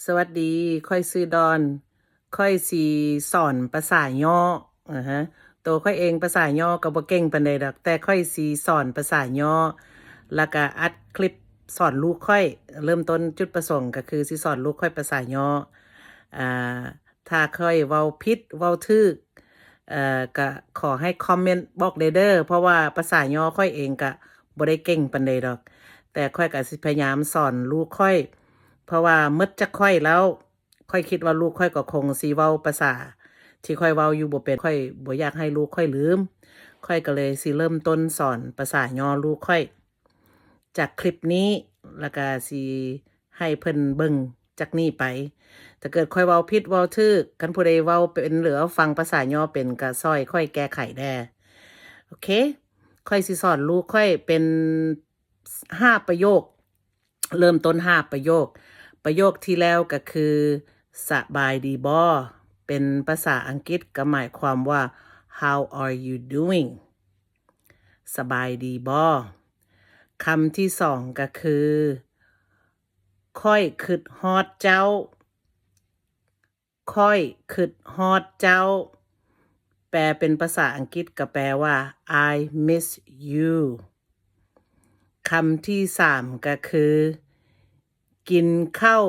สวัสดีค่อยซื้อดอนค่อยสีสอนภาษาย่อฮะตัวค่อยเองภาษาย่อก็บ่เก่งปานใดดอกแต่ค่อยสีสอนภาษาย่อแล้วก็อัดคลิปสอนลูกค่อยเริ่มต้นจุดประสงค์ก็คือสิสอนลูกค่อยภาษาย่ออ่าถ้าค่อยเว้าผิดเว้าถูกก็ขอให้คอมเมนต์บอกเด้อเพราะว่าภาษาย่อค่อยเองก็บ่ได้เก่งปานใดดอกแต่ค่อยก็สิพยายามสอนลูกค่อย เพราะว่ามึดจะค่อยแล้วค่อยคิดว่าลูกค่อยก็คงสิเว้าภาษาที่ค่อยเว้าอยู่บ่เป็นค่อยบ่อยากให้ลูกค่อยลืมค่อยก็เลยสิเริ่มต้นสอนภาษาย่อลูกค่อยจากคลิปนี้แล้วก็สิให้เพิ่นเบิ่งจากนี้ไปถ้าเกิดค่อยเว้าผิดเว้าถูกคันผู้ใดเว้าเป็นหรือว่าฟังภาษาย่อเป็นก็ช่วยค่อยแก้ไขแด้โอเคค่อยสิสอนลูกค่อยเป็น5 ประโยคเริ่มต้น5 ประโยคประโยคที่แล้วก็คือสบายดีบ่เป็นภาษาอังกฤษก็หมายความว่า how are you doing สบายดีบ่คำที่สองก็คือค่อยคิดฮอดเจ้าค่อยคิดฮอดเจ้าแปลเป็นภาษาอังกฤษก็แปลว่า I miss you คำที่สามก็คือกินข้าว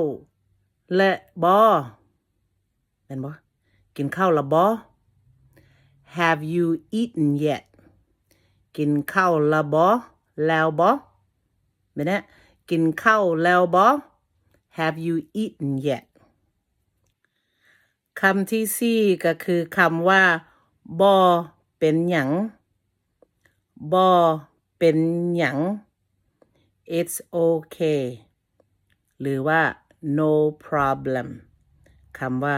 และบ่แม่นบ่กินข้าวและบ่ Have you eaten yet กินข้าวและบ่แล้วบ่แม่นแนะกินข้าวแล้วบ่ Have you eaten yet คำที่สี่ก็คือคำว่าบ่เป็นหยังบ่เป็นหยัง It's okay หรือว่า no problem คำว่า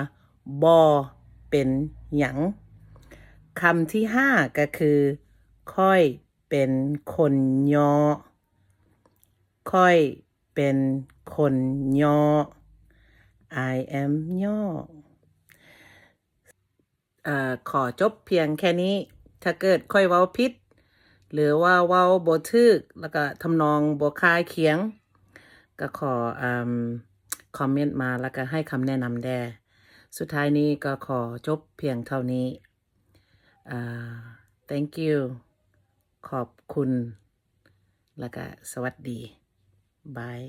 บ่เป็นหยังคำที่ห้าก็คือค่อยเป็นคนย่อค่อยเป็นคนย่อ I am ย่อขอจบเพียงแค่นี้ถ้าเกิดค่อยเว้าผิดหรือว่าเว้าบ่ถูกแล้วก็ทำนองบ่คล้ายเคียงก็ขอคอมเมนต์มาแล้วก็ให้คำแนะนำแด่สุดท้ายนี้ก็ขอจบเพียงเท่านี้thank you ขอบคุณแล้วก็สวัสดีบาย